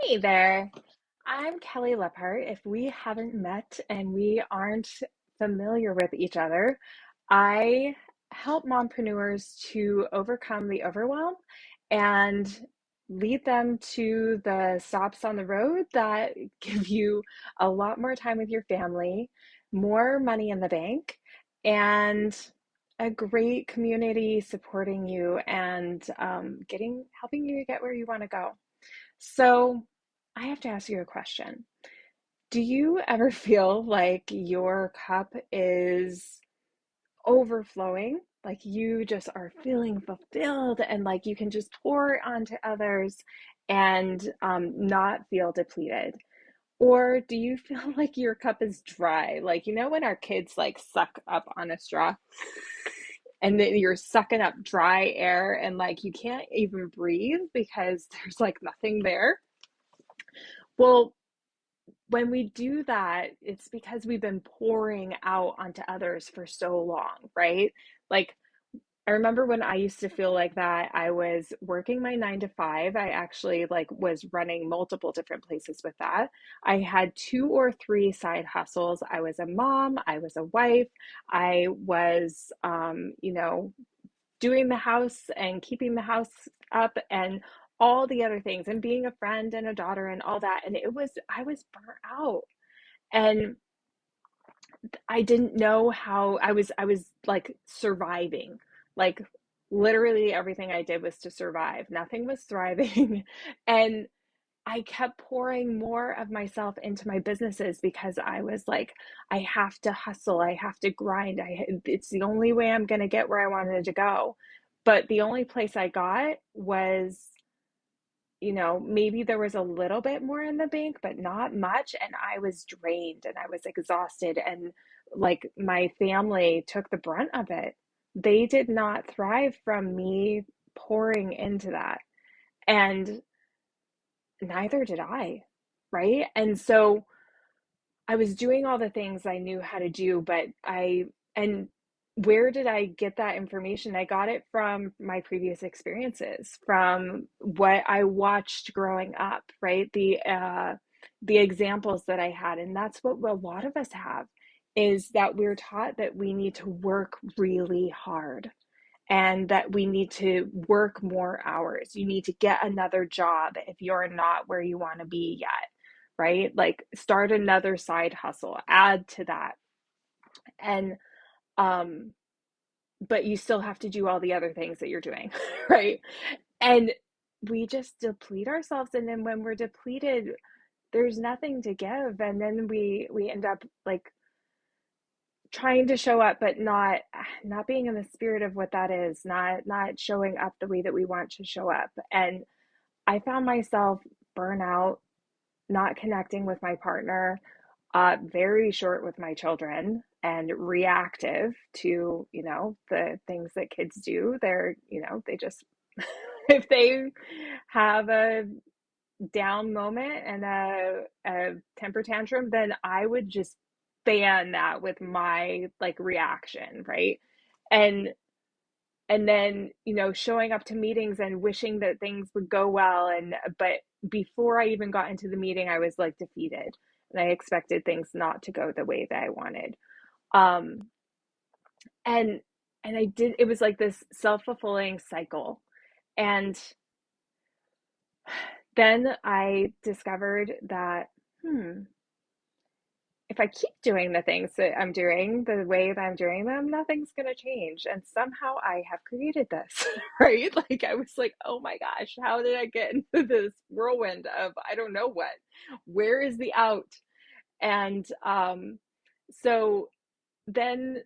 Hey there. I'm Kelly Lepart. If we haven't met and we aren't familiar with each other, I help mompreneurs to overcome the overwhelm and lead them to the stops on the road that give you a lot more time with your family, more money in the bank, and a great community supporting you and getting helping you get where you want to go. So, I have to ask you a question. Do you ever feel like your cup is overflowing? Like you just are feeling fulfilled and like you can just pour onto others and not feel depleted? Or do you feel like your cup is dry? Like, when our kids like suck up on a straw and then you're sucking up dry air and like you can't even breathe because there's like nothing there? Well, when we do that, it's because we've been pouring out onto others for so long, right? Like, I remember when I used to feel like that, I was working my 9 to 5. I actually like was running multiple different places with that. I had two or three side hustles. I was a mom, I was a wife, I was, doing the house and keeping the house up and all the other things and being a friend and a daughter and all that. And I was burnt out and I didn't know how I was like surviving. Like literally everything I did was to survive. Nothing was thriving. And I kept pouring more of myself into my businesses because I was like, I have to hustle, I have to grind. It's the only way I'm going to get where I wanted to go. But the only place I got was, maybe there was a little bit more in the bank, but not much. And I was drained and I was exhausted. And like my family took the brunt of it. They did not thrive from me pouring into that. And neither did I. Right. And so I was doing all the things I knew how to do, and where did I get that information? I got it from my previous experiences, from what I watched growing up, right? The examples that I had, and that's what a lot of us have, is that we're taught that we need to work really hard and that we need to work more hours. You need to get another job if you're not where you want to be yet, right? Like start another side hustle, add to that. And um but you still have to do all the other things that you're doing, right? And we just deplete ourselves, and then when we're depleted, there's nothing to give, and then we end up like trying to show up but not being in the spirit of what that is, not showing up the way that we want to show up. And I found myself burnout, not connecting with my partner, very short with my children, and reactive to the things that kids do. They just if they have a down moment and a temper tantrum, then I would just ban that with my like reaction, right? And and then, showing up to meetings and wishing that things would go well, and but before I even got into the meeting, I was like defeated and I expected things not to go the way that I wanted. Um and and I did it was like this self-fulfilling cycle. And then I discovered that, if I keep doing the things that I'm doing the way that I'm doing them, nothing's going to change. And somehow I have created this, right? Like I was like, oh my gosh, how did I get into this whirlwind of I don't know what? Where is the out? And so then,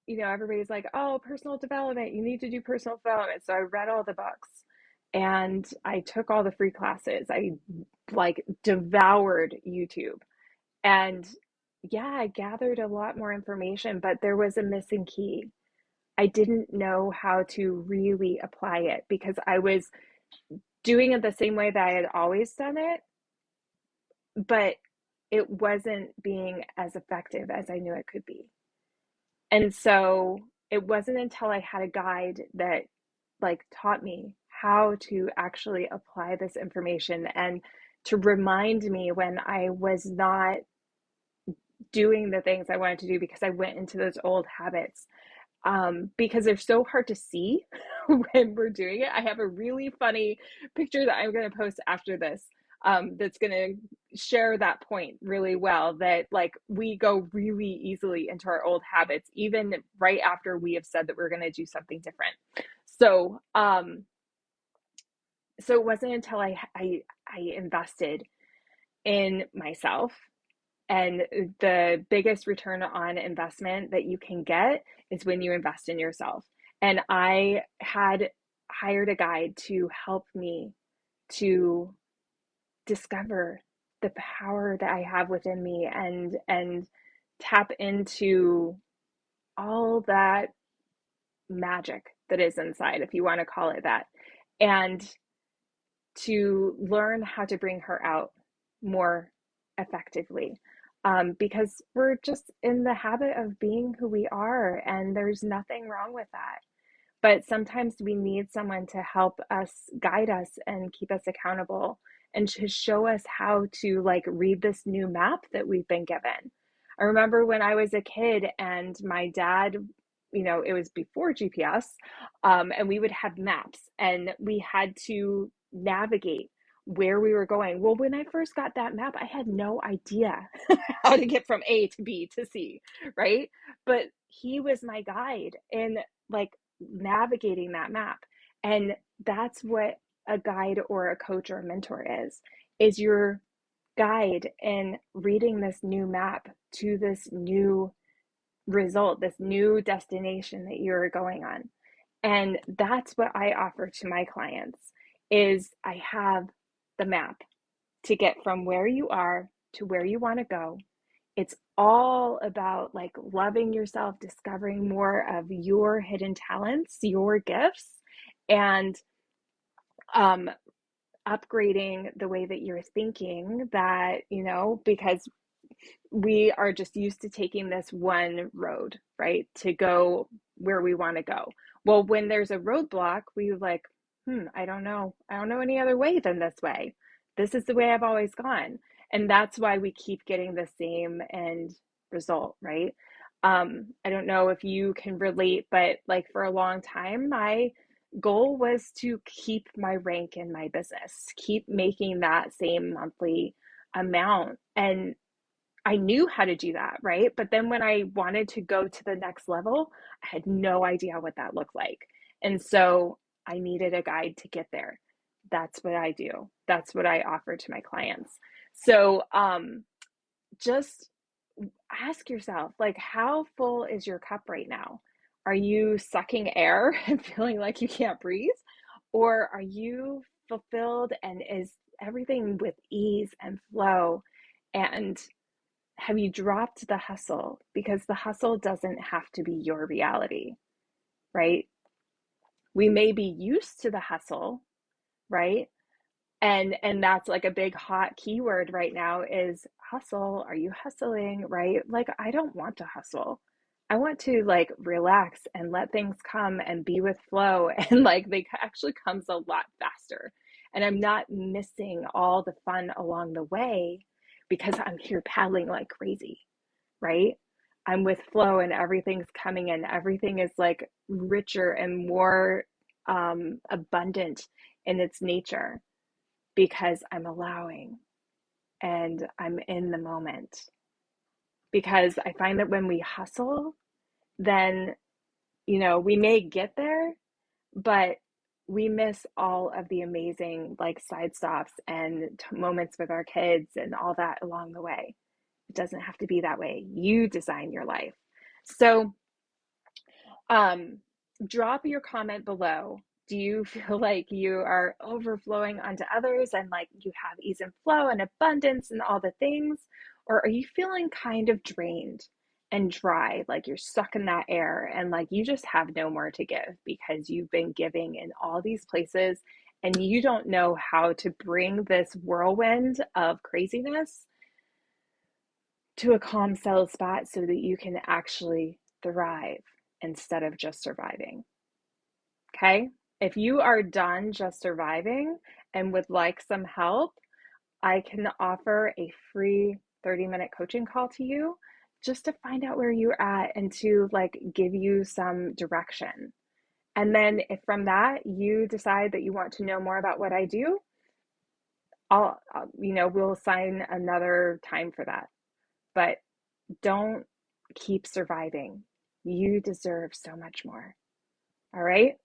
everybody's like, oh, personal development, you need to do personal development. So I read all the books and I took all the free classes. I like devoured YouTube. And yeah, I gathered a lot more information, but there was a missing key. I didn't know how to really apply it because I was doing it the same way that I had always done it, but it wasn't being as effective as I knew it could be. And so it wasn't until I had a guide that like taught me how to actually apply this information and to remind me when I was not doing the things I wanted to do because I went into those old habits, because they're so hard to see when we're doing it. I have a really funny picture that I'm going to post after this, that's going to share that point really well, that like we go really easily into our old habits, even right after we have said that we're going to do something different. So, so it wasn't until I invested in myself, and the biggest return on investment that you can get is when you invest in yourself. And I had hired a guide to help me to discover the power that I have within me, and tap into all that magic that is inside, if you want to call it that, and to learn how to bring her out more effectively. Because we're just in the habit of being who we are, and there's nothing wrong with that. But sometimes we need someone to help us, guide us, and keep us accountable, and to show us how to like read this new map that we've been given. I remember when I was a kid and my dad, it was before GPS, and we would have maps and we had to navigate where we were going. Well, when I first got that map, I had no idea how to get from A to B to C, right? But he was my guide in like navigating that map. And that's what a guide or a coach or a mentor is your guide in reading this new map to this new result, this new destination that you're going on. And that's what I offer to my clients is I have the map to get from where you are to where you want to go. It's all about like loving yourself, discovering more of your hidden talents, your gifts, and um, upgrading the way that you're thinking, that, because we are just used to taking this one road, right, to go where we want to go. Well, when there's a roadblock, we like, I don't know. I don't know any other way than this way. This is the way I've always gone. And that's why we keep getting the same end result, right? I don't know if you can relate, but like for a long time, my goal was to keep my rank in my business, keep making that same monthly amount. And I knew how to do that, right? But then when I wanted to go to the next level, I had no idea what that looked like. And so I needed a guide to get there. That's what I do. That's what I offer to my clients. So just ask yourself, like, how full is your cup right now? Are you sucking air and feeling like you can't breathe? Or are you fulfilled and is everything with ease and flow? And have you dropped the hustle? Because the hustle doesn't have to be your reality, right? We may be used to the hustle, right? And that's like a big hot keyword right now is hustle. Are you hustling, right? Like I don't want to hustle. I want to like relax and let things come and be with flow, and like they actually comes a lot faster. And I'm not missing all the fun along the way because I'm here paddling like crazy, right? I'm with flow and everything's coming in. Everything is like richer and more abundant in its nature because I'm allowing and I'm in the moment. Because I find that when we hustle, then, we may get there, but we miss all of the amazing like side stops and moments with our kids and all that along the way. It doesn't have to be that way. You design your life. So, um, drop your comment below. Do you feel like you are overflowing onto others and like you have ease and flow and abundance and all the things? Or are you feeling kind of drained and dry, like you're sucking that air and like you just have no more to give because you've been giving in all these places and you don't know how to bring this whirlwind of craziness to a calm, settled spot so that you can actually thrive instead of just surviving? Okay. If you are done just surviving and would like some help, I can offer a free 30-minute coaching call to you just to find out where you're at and to like give you some direction. And then if from that you decide that you want to know more about what I do, we'll assign another time for that. But don't keep surviving. You deserve so much more. All right.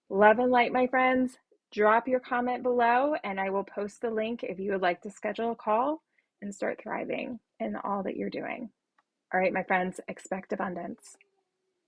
Love and light, my friends. Drop your comment below and I will post the link if you would like to schedule a call and start thriving in all that you're doing. All right, my friends, expect abundance.